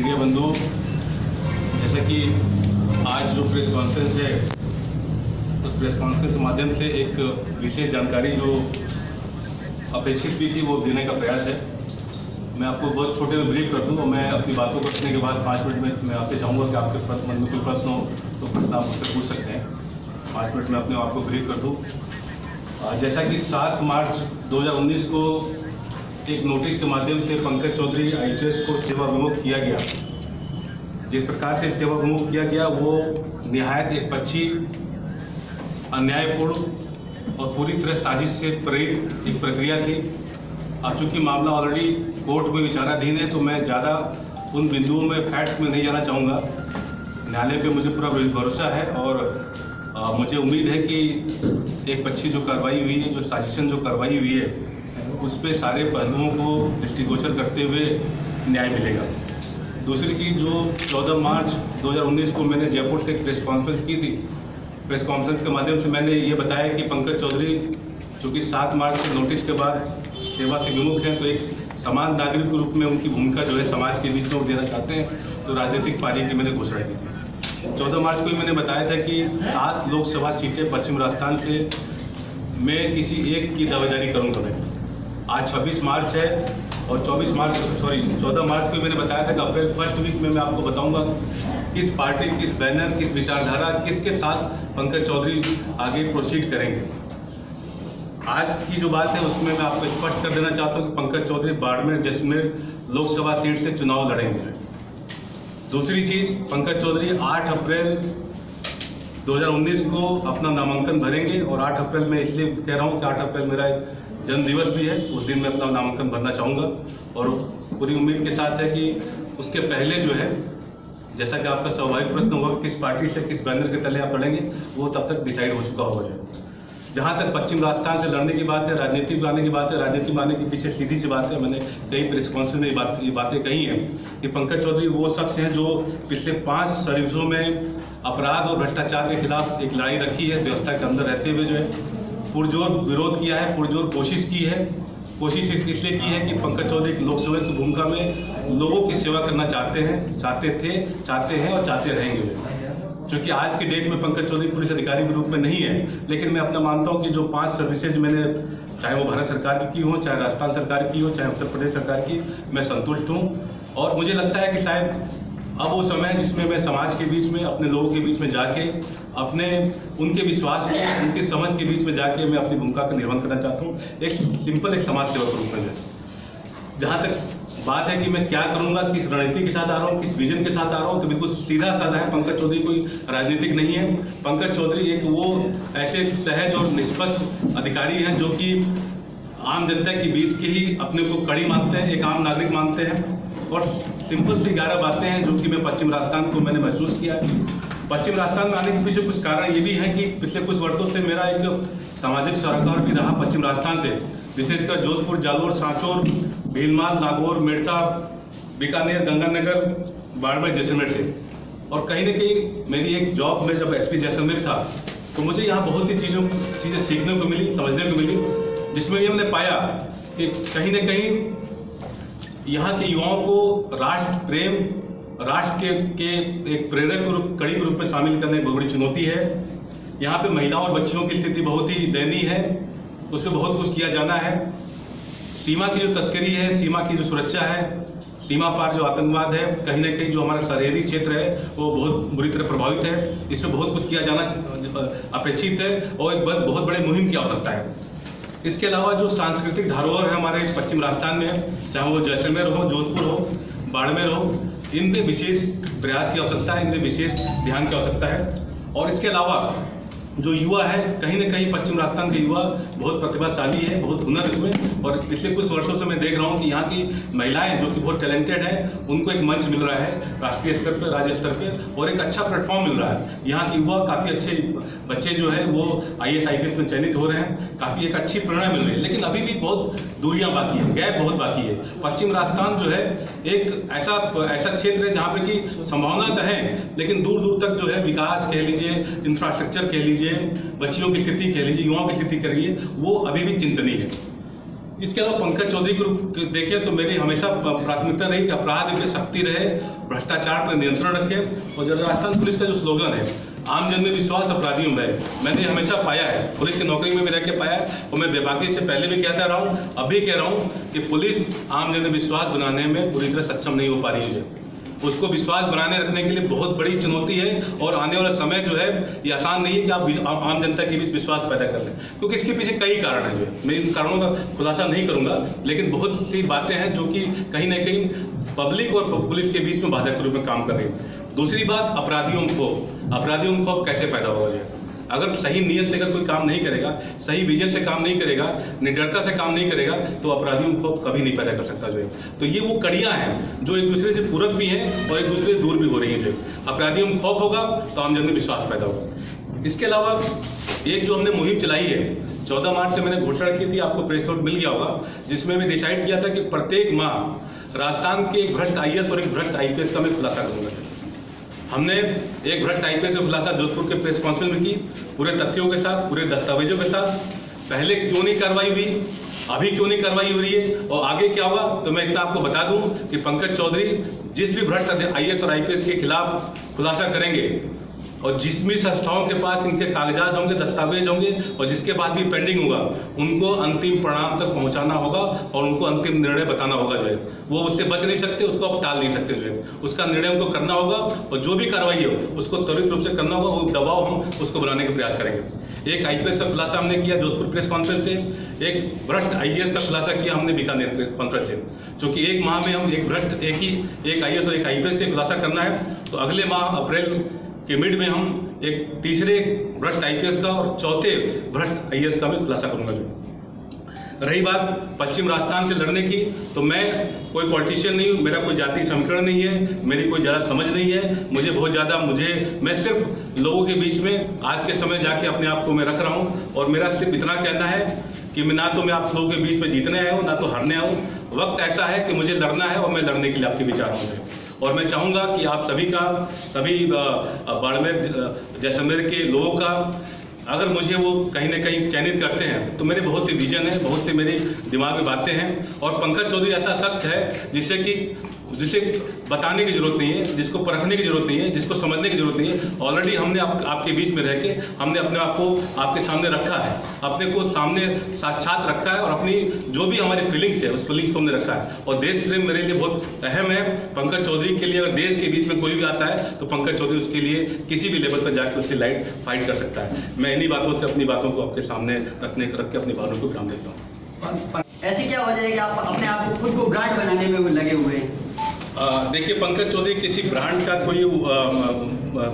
Media बंधुओं, जैसा कि आज जो प्रेस कॉन्फ्रेंस है उस प्रेस कॉन्फ्रेंस के माध्यम से एक विशेष जानकारी जो अपेक्षित भी थी वो देने का प्रयास है। मैं आपको बहुत छोटे में ब्रीफ कर दूं और मैं अपनी बातों को रखने के बाद 5 मिनट में मैं आपसे चाहूँगा कि आपके मन में कोई प्रश्न हो तो प्रश्न आप मुझसे पूछ सकते हैं। 5 मिनट में अपने आपको ब्रीफ कर दूँ। जैसा कि 7 मार्च 2019 को एक नोटिस के माध्यम से पंकज चौधरी IPS को सेवा विमुक्त किया गया। जिस प्रकार से सेवा विमुक्त किया गया वो निहायत एक पक्षी अन्यायपूर्ण और पूरी तरह साजिश से प्रेरित एक प्रक्रिया थी। अब चूंकि मामला ऑलरेडी कोर्ट में विचाराधीन है तो मैं ज़्यादा उन बिंदुओं में फैक्ट्स में नहीं जाना चाहूँगा। न्यायालय पे मुझे पूरा भरोसा है और मुझे उम्मीद है कि एक पक्षी जो कार्रवाई हुई है, जो साजिशन जो कार्रवाई हुई है, उस पर सारे पहलुओं को दृष्टिगोचर करते हुए न्याय मिलेगा। दूसरी चीज़, जो 14 मार्च 2019 को मैंने जयपुर से एक प्रेस कॉन्फ्रेंस की थी, प्रेस कॉन्फ्रेंस के माध्यम से मैंने ये बताया कि पंकज चौधरी चूँकि 7 मार्च के नोटिस के बाद सेवा से विमुक्त हैं तो एक समान नागरिक के रूप में उनकी भूमिका जो है समाज के बीच में वो देना चाहते हैं, तो राजनीतिक पारी की मैंने घोषणा की थी। 14 मार्च को ही मैंने बताया था कि 7 लोकसभा सीटें पश्चिम राजस्थान से मैं किसी एक की दावेदारी करूँगा। आज 26 मार्च है और 14 मार्च को मैंने बताया था कि अप्रैल फर्स्ट वीक में मैं आपको बताऊंगा किस पार्टी, किस बैनर, किस विचारधारा, किसके साथ पंकज चौधरी आगे प्रोसीड करेंगे। आज की जो बात है उसमें मैं आपको स्पष्ट कर देना चाहता हूं कि पंकज चौधरी बाड़मेर जैसलमेर लोकसभा सीट से चुनाव लड़ेंगे। दूसरी चीज, पंकज चौधरी 8 अप्रैल 2019 को अपना नामांकन भरेंगे और 8 अप्रैल में इसलिए कह रहा हूं कि 8 अप्रैल मेरा जन्म दिवस भी है, उस दिन मैं अपना नामांकन भरना चाहूँगा और पूरी उम्मीद के साथ है कि उसके पहले जो है, जैसा कि आपका स्वाभाविक प्रश्न होगा किस पार्टी से, किस बैनर के तले आप लड़ेंगे, वो तब तक डिसाइड हो चुका होगा। जहाँ तक पश्चिम राजस्थान से लड़ने की बात है, राजनीति में आने की बात है, राजनीति में आने के पीछे सीधी सी बात है, मैंने कई प्रेस कॉन्फ्रेंस में ये बातें कही हैं कि पंकज चौधरी वो शख्स हैं जो पिछले 5 सर्विसों में अपराध और भ्रष्टाचार के खिलाफ एक लड़ाई रखी है। व्यवस्था के अंदर रहते हुए जो है पुरजोर विरोध किया है, पुरजोर कोशिश की है। कोशिश इसलिए की है कि पंकज चौधरी लोकसभा की भूमिका में लोगों की सेवा करना चाहते हैं और चाहते रहेंगे। क्योंकि आज की डेट में पंकज चौधरी पुलिस अधिकारी के रूप में नहीं है, लेकिन मैं अपना मानता हूं कि जो 5 सर्विसेज मैंने, चाहे वो भारत सरकार की हो, चाहे राजस्थान सरकार की हो, चाहे उत्तर प्रदेश सरकार की, मैं संतुष्ट हूं। और मुझे लगता है कि शायद अब वो समय है जिसमें मैं समाज के बीच में, अपने लोगों के बीच में जाके, अपने उनके विश्वास के, उनकी समझ के बीच में जाके मैं अपनी भूमिका का निर्वहन करना चाहता हूँ, एक सिंपल एक समाज सेवक के रूप में। जहाँ तक बात है कि मैं क्या करूँगा, किस रणनीति के साथ आ रहा हूँ, किस विजन के साथ आ रहा हूँ, तो बिल्कुल सीधा साधा है। पंकज चौधरी कोई राजनीतिक नहीं है। पंकज चौधरी एक वो ऐसे सहज और निष्पक्ष अधिकारी हैं जो कि आम जनता के बीच के ही अपने को कड़ी मानते हैं, एक आम नागरिक मानते हैं। और सिंपल से 11 बातें हैं जो कि मैं पश्चिम राजस्थान को मैंने महसूस किया। पश्चिम राजस्थान में आने के पीछे कुछ कारण ये भी है कि पिछले कुछ वर्षों से मेरा एक सामाजिक सरोकार भी रहा पश्चिम राजस्थान से, विशेषकर जोधपुर, जालोर, सांचौर, भीलमाल, नागौर, मेड़ता, बीकानेर, गंगानगर, बाड़मेर, जैसलमेर से। और कहीं न कहीं मेरी एक जॉब में जब SP जैसलमेर था तो मुझे यहाँ बहुत सी चीज़ें सीखने को मिली, समझने को मिली, जिसमें ये मैंने पाया कि कहीं न कहीं यहाँ के युवाओं को राष्ट्र प्रेम, राष्ट्र के एक प्रेरक के रूप, कड़ी के रूप में शामिल करने बहुत बड़ी चुनौती है। यहाँ पे महिलाओं और बच्चियों की स्थिति बहुत ही दयनीय है, उस पर बहुत कुछ किया जाना है। सीमा की जो तस्करी है, सीमा की जो सुरक्षा है, सीमा पार जो आतंकवाद है, कहीं न कहीं जो हमारा सरहदी क्षेत्र है वो बहुत बुरी तरह प्रभावित है। इस पर बहुत कुछ किया जाना अपेक्षित है और एक बहुत बड़ी मुहिम की आवश्यकता है। इसके अलावा जो सांस्कृतिक धरोहर है हमारे पश्चिम राजस्थान में, चाहे वो जैसलमेर हो, जोधपुर हो, बाड़मेर हो, इनमें विशेष प्रयास की आवश्यकता है, इनमें विशेष ध्यान की आवश्यकता है। और इसके अलावा जो युवा है, कहीं न कहीं पश्चिम राजस्थान के युवा बहुत प्रतिभाशाली है, बहुत हुनर इसमें। और पिछले कुछ वर्षों से मैं देख रहा हूँ कि यहाँ की महिलाएं जो कि बहुत टैलेंटेड हैं, उनको एक मंच मिल रहा है राष्ट्रीय स्तर पर, राज्य स्तर पर, और एक अच्छा प्लेटफॉर्म मिल रहा है। यहाँ के युवा काफ़ी अच्छे बच्चे जो है वो IAS IPS में चयनित हो रहे हैं, काफ़ी एक अच्छी प्रेरणा मिल रही है। लेकिन अभी भी बहुत दूरियाँ बाकी है, गैप बहुत बाकी है। पश्चिम राजस्थान जो है एक ऐसा क्षेत्र है जहाँ पे कि संभावना तो है, लेकिन दूर दूर तक जो है विकास कह लीजिए, इंफ्रास्ट्रक्चर कह लीजिए, बच्चियों की स्थिति कह लीजिए, युवाओं की स्थिति कह लीजिए, वो अभी भी चिंतनीय है। इसके अलावा पंकज चौधरी को देखें तो मेरी हमेशा प्राथमिकता रही कि अपराध पे सख्ती रहे, भ्रष्टाचार पर नियंत्रण रखे। और राजस्थान पुलिस का जो स्लोगन है आम जन में विश्वास अपराधियों में, मैंने हमेशा पाया है, पुलिस की नौकरी में भी रह के पाया है। और मैं बेबाकी से पहले भी कहता रहा हूँ, अभी कह रहा हूँ कि पुलिस आम जन में विश्वास बनाने में पूरी तरह सक्षम नहीं हो पा रही है। उसको विश्वास बनाने रखने के लिए बहुत बड़ी चुनौती है और आने वाला समय जो है ये आसान नहीं है कि आप आम जनता के बीच विश्वास पैदा कर लें, क्योंकि इसके पीछे कई कारण हैं। मैं इन कारणों का खुलासा नहीं करूंगा, लेकिन बहुत सी बातें हैं जो कि कहीं ना कहीं पब्लिक और पुलिस के बीच में बाधक के रूप में काम कर रही है। दूसरी बात, अपराधियों को कैसे पैदा होगा जाए। अगर सही नीयत से अगर कोई काम नहीं करेगा, सही विजन से काम नहीं करेगा, निडरता से काम नहीं करेगा, तो अपराधियों को कभी नहीं पैदा कर सकता जो है। तो ये वो कड़ियां हैं जो एक दूसरे से पूरक भी हैं और एक दूसरे से दूर भी हो रही हैं। जो अपराधियों में खौफ होगा तो आम जन में विश्वास पैदा होगा। इसके अलावा एक जो हमने मुहिम चलाई है, 14 मार्च से मैंने घोषणा की थी, आपको प्रेस नोट मिल गया होगा, जिसमें मैं डिसाइड किया था कि प्रत्येक माह राजस्थान के एक भ्रष्ट IAS और एक भ्रष्ट IPS का मैं खुलासा करूंगा। हमने एक भ्रष्ट IPS का खुलासा जोधपुर के प्रेस कॉन्फ्रेंस में की, पूरे तथ्यों के साथ, पूरे दस्तावेजों के साथ। पहले क्यों नहीं कार्रवाई हुई, अभी क्यों नहीं कार्रवाई हो रही है और आगे क्या होगा, तो मैं इतना आपको बता दूं कि पंकज चौधरी जिस भी भ्रष्ट IAS और IPS के खिलाफ खुलासा करेंगे और जिस भी संस्थाओं के पास इनके कागजात होंगे, दस्तावेज होंगे और जिसके बाद भी पेंडिंग होगा, उनको अंतिम परिणाम तक पहुंचाना होगा और उनको अंतिम निर्णय बताना होगा। जो है वो उससे बच नहीं सकते, उसको आप टाल नहीं सकते। जो है उसका निर्णय उनको करना होगा और जो भी कार्रवाई हो उसको त्वरित रूप से करना होगा। वो दबाव हम उसको बनाने का प्रयास करेंगे। एक IPS का खुलासा हमने किया जोधपुर प्रेस कॉन्फ्रेंस से, एक भ्रष्ट IAS का खुलासा किया हमने बीकानेर कॉन्फ्रेंस से। क्योंकि एक माह में हम एक भ्रष्ट एक IAS और एक IPS से खुलासा करना है, तो अगले माह अप्रैल के मिड में हम एक तीसरे भ्रष्ट IPS का और चौथे भ्रष्ट IAS का भी खुलासा करूंगा। जो रही बात पश्चिम राजस्थान से लड़ने की, तो मैं कोई पॉलिटिशियन नहीं हूँ, मेरा कोई जाति समीकरण नहीं है, मेरी कोई ज्यादा समझ नहीं है, मैं सिर्फ लोगों के बीच में आज के समय जाके अपने आप को मैं रख रहा हूँ। और मेरा सिर्फ इतना कहना है कि मैं ना तो मैं आप लोगों के बीच में जीतने आया हूँ, ना तो हारने आया हूँ। वक्त ऐसा है कि मुझे लड़ना है और मैं लड़ने के लिए आपके विचार होंगे। और मैं चाहूंगा कि आप सभी बाड़मेर जैसलमेर के लोगों का अगर मुझे वो कहीं ना कहीं चयनित करते हैं, तो मेरे बहुत से विजन है, बहुत से मेरे दिमाग में बातें हैं। और पंकज चौधरी ऐसा शख्स है जिसे बताने की जरूरत नहीं है, जिसको परखने की जरूरत नहीं है, जिसको समझने की जरूरत नहीं है। ऑलरेडी हमने आपके बीच में रह के हमने अपने आप को आपके सामने रखा है, अपने को सामने साक्षात रखा है और अपनी जो भी हमारी फीलिंग्स है उस फीलिंग्स को हमने रखा है। और देश प्रेम मेरे लिए बहुत अहम है। पंकज चौधरी के लिए अगर देश के बीच में कोई भी आता है तो पंकज चौधरी उसके लिए किसी भी लेवल पर जाकर उसकी लाइट फाइट कर सकता है। मैं इन्हीं बातों से अपनी बातों को आपके सामने रख के अपनी बातों को विराम देता हूँ। ऐसी क्या वजह है कि आप अपने आप को खुद को ब्रांड बनाने में लगे हुए हैं? देखिए, पंकज चौधरी किसी ब्रांड का कोई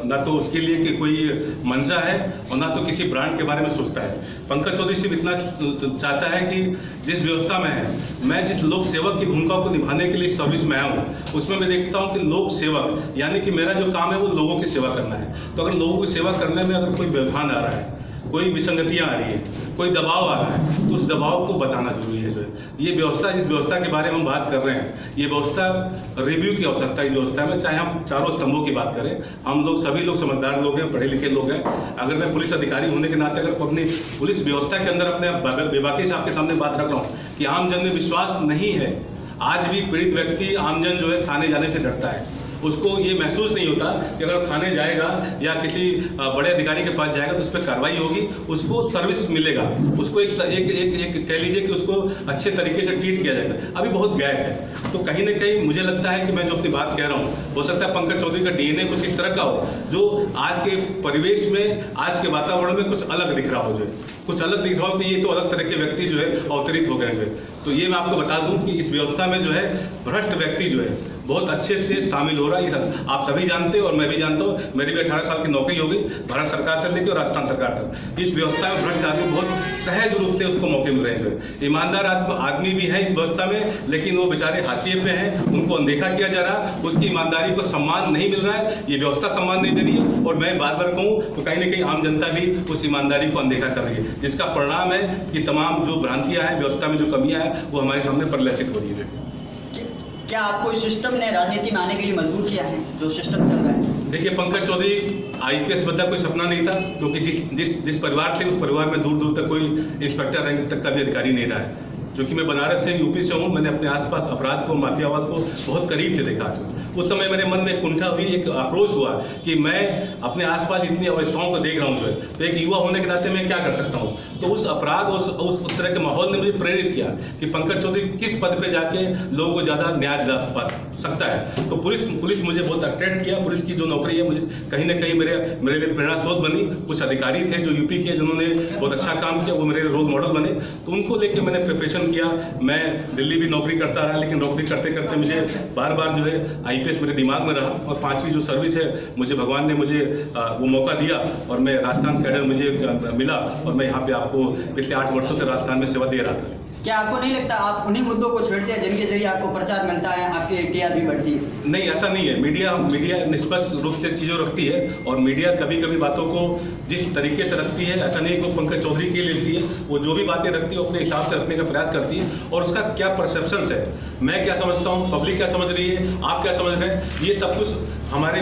ना तो उसके लिए कि कोई मंशा है और ना तो किसी ब्रांड के बारे में सोचता है। पंकज चौधरी सिर्फ इतना चाहता है कि जिस व्यवस्था में है, मैं जिस लोक सेवक की भूमिका को निभाने के लिए सर्विस में आया हूँ, उसमें मैं देखता हूँ कि लोक सेवक यानी कि मेरा जो काम है वो लोगों की सेवा करना है। तो अगर लोगों की सेवा करने में अगर कोई व्यवधान आ रहा है, कोई विसंगतियां आ रही है, कोई दबाव आ रहा है, तो उस दबाव को बताना जरूरी है। जो है ये व्यवस्था, जिस व्यवस्था के बारे में हम बात कर रहे हैं, ये व्यवस्था रिव्यू की आवश्यकता है। व्यवस्था में चाहे हम चारों स्तंभों की बात करें, हम लोग सभी लोग समझदार लोग हैं, पढ़े लिखे लोग हैं। अगर मैं पुलिस अधिकारी होने के नाते अगर अपनी पुलिस व्यवस्था के अंदर अपने बेबाकी से आपके सामने बात रख रहा हूँ कि आम जन में विश्वास नहीं है, आज भी पीड़ित व्यक्ति आमजन जो है थाने जाने से डरता है। उसको ये महसूस नहीं होता कि अगर थाने जाएगा या किसी बड़े अधिकारी के पास जाएगा तो उस पर कार्रवाई होगी, उसको सर्विस मिलेगा, उसको एक कह लीजिए कि उसको अच्छे तरीके से ट्रीट किया जाएगा। अभी बहुत गैप है। तो कहीं ना कहीं मुझे लगता है कि मैं जो अपनी बात कह रहा हूँ, हो सकता है पंकज चौधरी का DNA कुछ इस तरह का हो जो आज के परिवेश में, आज के वातावरण में कुछ अलग दिख रहा हो, जो कुछ अलग दिख रहा हो कि ये तो अलग तरह के व्यक्ति जो है अवतरित हो गए। जो है तो ये मैं आपको बता दूं कि इस व्यवस्था में जो है भ्रष्ट व्यक्ति जो है बहुत अच्छे से शामिल हो रहा है। आप सभी जानते हो और मैं भी जानता हूँ, मेरी भी 18 साल की नौकरी हो गई भारत सरकार से लेकर राजस्थान सरकार तक। इस व्यवस्था में भ्रष्ट आदमी बहुत सहज रूप से उसको मौके मिल रहे हैं। ईमानदार आदमी भी है इस व्यवस्था में, लेकिन वो बेचारे हाशिए पे हैं, उनको अनदेखा किया जा रहा, उसकी ईमानदारी को सम्मान नहीं मिल रहा है, ये व्यवस्था सम्मान नहीं दे रही है। और मैं बार बार कहूँ तो कहीं ना कहीं आम जनता भी उस ईमानदारी को अनदेखा कर रही है, जिसका परिणाम है कि तमाम जो भ्रांतियां हैं, व्यवस्था में जो कमियां हैं, वो हमारे सामने परिलक्षित हो रही है। क्या आपको इस सिस्टम ने राजनीति में आने के लिए मजबूर किया है, जो सिस्टम चल रहा है? देखिए, पंकज चौधरी IPS बनना कोई सपना नहीं था, क्योंकि जिस परिवार से, उस परिवार में दूर दूर तक कोई इंस्पेक्टर रैंक तक का भी अधिकारी नहीं रहा है। क्योंकि मैं बनारस से यूपी से हूँ, मैंने अपने आसपास अपराध को, माफियावाद को बहुत करीब से देखा। उस समय मेरे मन में कुंठा हुई, एक आक्रोश हुआ कि मैं अपने आसपास इतनी अवस्थाओं को देख रहा हूँ, तो एक युवा होने के नाते मैं क्या कर सकता हूँ। तो उस अपराध, उस तरह के माहौल ने मुझे प्रेरित किया कि पंकज चौधरी किस पद पे जाके लोगों को ज्यादा न्याय दिला सकता है। तो पुलिस मुझे बहुत अट्रैक्ट किया। पुलिस की जो नौकरी है मुझे कहीं ना कहीं मेरे लिए प्रेरणा स्रोत बनी। कुछ अधिकारी थे जो यूपी के, जिन्होंने बहुत अच्छा काम किया, वो मेरे रोल मॉडल बने। तो उनको लेके मैंने प्रिपरेशन किया। मैं दिल्ली भी नौकरी करता रहा, लेकिन नौकरी करते करते मुझे बार बार जो है IPS मेरे दिमाग में रहा, और 5वीं जो सर्विस है मुझे भगवान ने मुझे वो मौका दिया, और मैं राजस्थान कैडर मुझे मिला, और मैं यहाँ पे आपको पिछले 8 वर्षों से राजस्थान में सेवा दे रहा था। क्या आपको नहीं लगता आप उन्हीं मुद्दों को छेड़ते हैं जिनके जरिए आपको प्रचार मिलता है, आपकी TRP बढ़ती है? नहीं, ऐसा नहीं है। मीडिया निष्पक्ष रूप से चीज़ों रखती है, और मीडिया कभी कभी बातों को जिस तरीके से रखती है, ऐसा नहीं है कि पंकज चौधरी के लिए लेती है। वो जो भी बातें रखती है अपने हिसाब से रखने का प्रयास करती है, और उसका क्या परसेप्शन है, मैं क्या समझता हूँ, पब्लिक क्या समझ रही है, आप क्या समझ रहे हैं, ये सब कुछ हमारे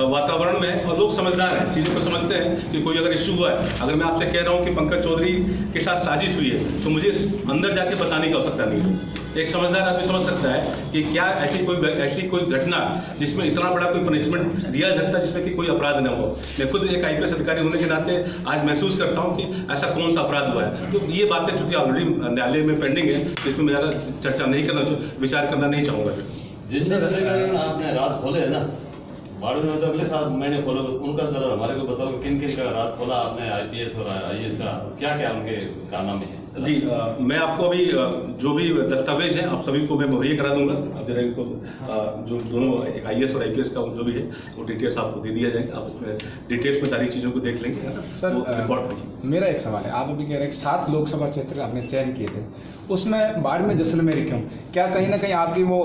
वातावरण में है, और लोग समझदार हैं, चीज़ों को समझते हैं कि कोई अगर इश्यू हुआ है, अगर मैं आपसे कह रहा हूँ कि पंकज चौधरी के साथ साजिश हुई है, तो मुझे अंदर जाके बताने की आवश्यकता नहीं है। एक समझदार आदमी समझ सकता है कि क्या ऐसी कोई घटना जिसमें इतना बड़ा कोई पनिशमेंट दिया जाता है जिसमें कि कोई अपराध न हो। मैं खुद एक IPS अधिकारी होने के नाते आज महसूस करता हूँ कि ऐसा कौन सा अपराध हुआ है। तो ये बातें चूंकि ऑलरेडी न्यायालय में पेंडिंग है, इसमें मैं ज़्यादा चर्चा नहीं करना, विचार करना नहीं चाहूँगा। जिस आपने रात खोले है ना, बाड़मेर में तो अगले साल मैंने खोला, उनका जरा हमारे को बताओ किन किन का रात खोला आपने, IPS और IAS का, क्या क्या उनके कारनामे हैं? जी, मैं आपको अभी जो भी दस्तावेज हैं आप सभी को मैं मुहैया करा दूंगा। अब जरा इनको जो दोनों IAS और IPS का जो भी है वो डिटेल्स आपको दे दिया जाएगा, आप उसमें डिटेल्स में सारी चीज़ों को देख लेंगे। सर, मेरा एक सवाल है, आप अभी कह रहे हैं 7 लोकसभा क्षेत्र आपने चयन किए थे, उसमें बाड़मेर जैसलमेर क्यों? क्या कहीं ना कहीं आपकी वो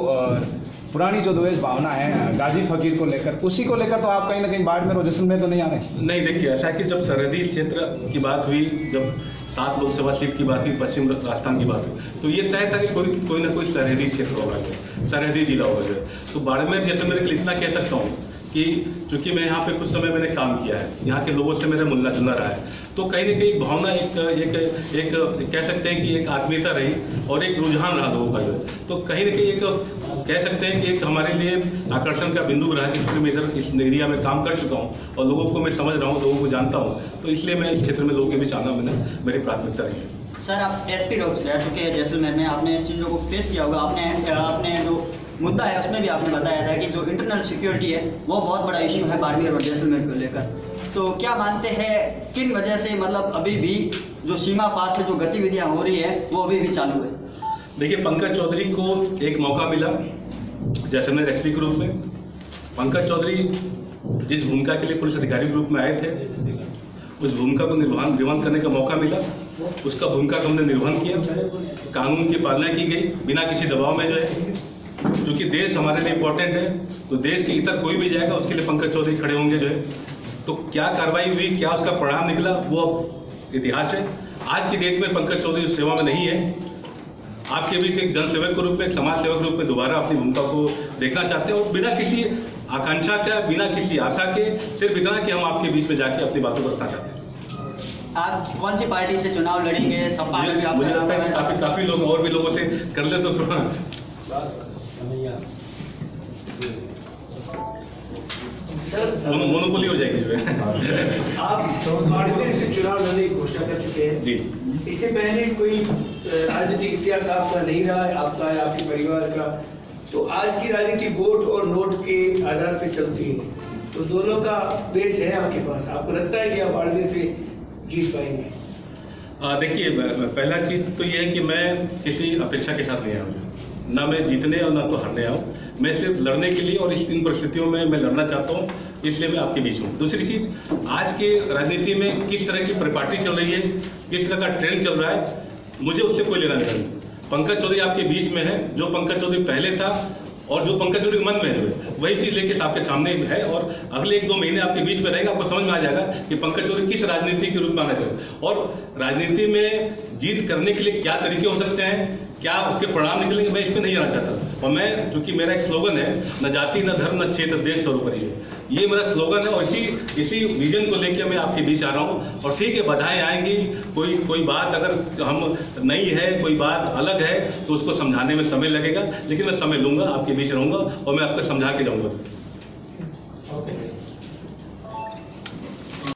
पुरानी जो द्वेष भावना है गाजी फकीर को लेकर, उसी को लेकर तो आप कहीं ना कहीं बाड़मेर और जैसलमेर तो नहीं आ रहे? नहीं, देखिए ऐसा है कि जब सरहदी क्षेत्र की बात हुई, जब 7 लोकसभा सीट की बात हुई, पश्चिम राजस्थान की बात हुई, तो ये तय था कि कोई ना कोई सरहदी क्षेत्र होगा, सरहदी जिला होगा। तो बाड़मेर जैसलमेर के लिए इतना कह सकता हूँ कि चूंकि मैं यहाँ पे कुछ समय मैंने काम किया है, यहाँ के लोगों से मेरा मिलना जुलना रहा है, तो कहीं ना कहीं भावना एक कह सकते हैं कि एक आत्मीयता रही और एक रुझान रहा लोगों का जो है। तो कहीं ना कहीं एक कह सकते हैं कि एक हमारे लिए आकर्षण का बिंदु रहा है, क्योंकि मैं इधर इस एरिया में काम कर चुका हूँ और लोगों को मैं समझ रहा हूँ, लोगों को जानता हूँ, तो इसलिए मैं इस क्षेत्र में लोगों के बीच आना मेरी प्राथमिकता रही है। सर, आप SP रह चुके हैं जैसलमेर में, आपने इस चीज़ों को फेस किया होगा। आपने जो मुद्दा है उसमें भी आपने बताया था कि जो इंटरनल सिक्योरिटी है वो बहुत बड़ा इश्यू है बाड़मेर और जैसलमेर को लेकर। तो क्या मानते हैं किन वजह से मतलब अभी भी जो सीमा पार से जो गतिविधियां हो रही है वो अभी भी चालू है? देखिए, पंकज चौधरी को एक मौका मिला जैसलमेर SP के रूप में। पंकज चौधरी जिस भूमिका के लिए पुलिस अधिकारी के रूप में आए थे, उस भूमिका को निर्वहन करने का मौका मिला, उसका भूमिका को हमने निर्वहन किया, कानून की पालना की गई बिना किसी दबाव में जो है। क्योंकि देश हमारे लिए इंपॉर्टेंट है, तो देश के इतर कोई भी जाएगा उसके लिए पंकज चौधरी खड़े होंगे जो है। तो क्या कार्रवाई हुई, क्या उसका परिणाम निकला, वो अब इतिहास है। आज की डेट में पंकज चौधरी उस सेवा में नहीं है। आपके बीच एक जनसेवक के रूप में, एक समाज सेवक के रूप में दोबारा अपनी भूमिका को देखना चाहते हैं, और बिना किसी आकांक्षा का, बिना किसी आशा के, सिर्फ इतना कि हम आपके बीच में जाके अपनी बातों को रखना चाहते हैं। आप कौन सी पार्टी से चुनाव लड़ेंगे? सपा में भी मुझे लगता है कि काफी लोग और भी लोगों से कर ले तो मोनोपोली हो जाएगी जो है। आप बाड़मेर से चुनाव लड़ने की घोषणा कर चुके हैं जी। इससे पहले कोई राजनीतिक इतिहास आपका नहीं रहा है, आपका है, आपके परिवार का, तो आज की राजनीति वोट और नोट के आधार पर चलती है, तो दोनों का बेस है आपके पास। आपको लगता है कि आप बाड़मेर से जीत पाएंगे? देखिए, पहला चीज तो ये है कि मैं किसी अपेक्षा के साथ नहीं आया हूँ, ना मैं जीतने और ना तो हारने आऊँ। मैं सिर्फ लड़ने के लिए, और इन परिस्थितियों में मैं लड़ना चाहता हूँ, इसलिए मैं आपके बीच हूँ। दूसरी चीज, आज के राजनीति में किस तरह की परिपाटी चल रही है, किस तरह का ट्रेंड चल रहा है, मुझे उससे कोई लेना देना नहीं। पंकज चौधरी आपके बीच में है, जो पंकज चौधरी पहले था और जो पंकज चौधरी के मन में है वही चीज लेके आपके सामने है, और अगले 1-2 महीने आपके बीच में रहेगा, आपको समझ में आ जाएगा कि पंकज चौधरी किस राजनीति के रूप में आना चाहिए, और राजनीति में जीत करने के लिए क्या तरीके हो सकते हैं, क्या उसके परिणाम निकलेंगे, मैं इसमें नहीं जाना चाहता। और मैं, चूंकि मेरा एक स्लोगन है, न जाति न धर्म न क्षेत्र देश सर्वोपरि है, ये मेरा स्लोगन है और इसी विजन को लेकर मैं आपके बीच आ रहा हूँ। और ठीक है, बाधाएं आएंगी, कोई बात अगर हम नहीं है, कोई बात अलग है तो उसको समझाने में समय लगेगा, लेकिन मैं समय लूंगा, आपके बीच रहूंगा और मैं आपको समझा के जाऊंगा।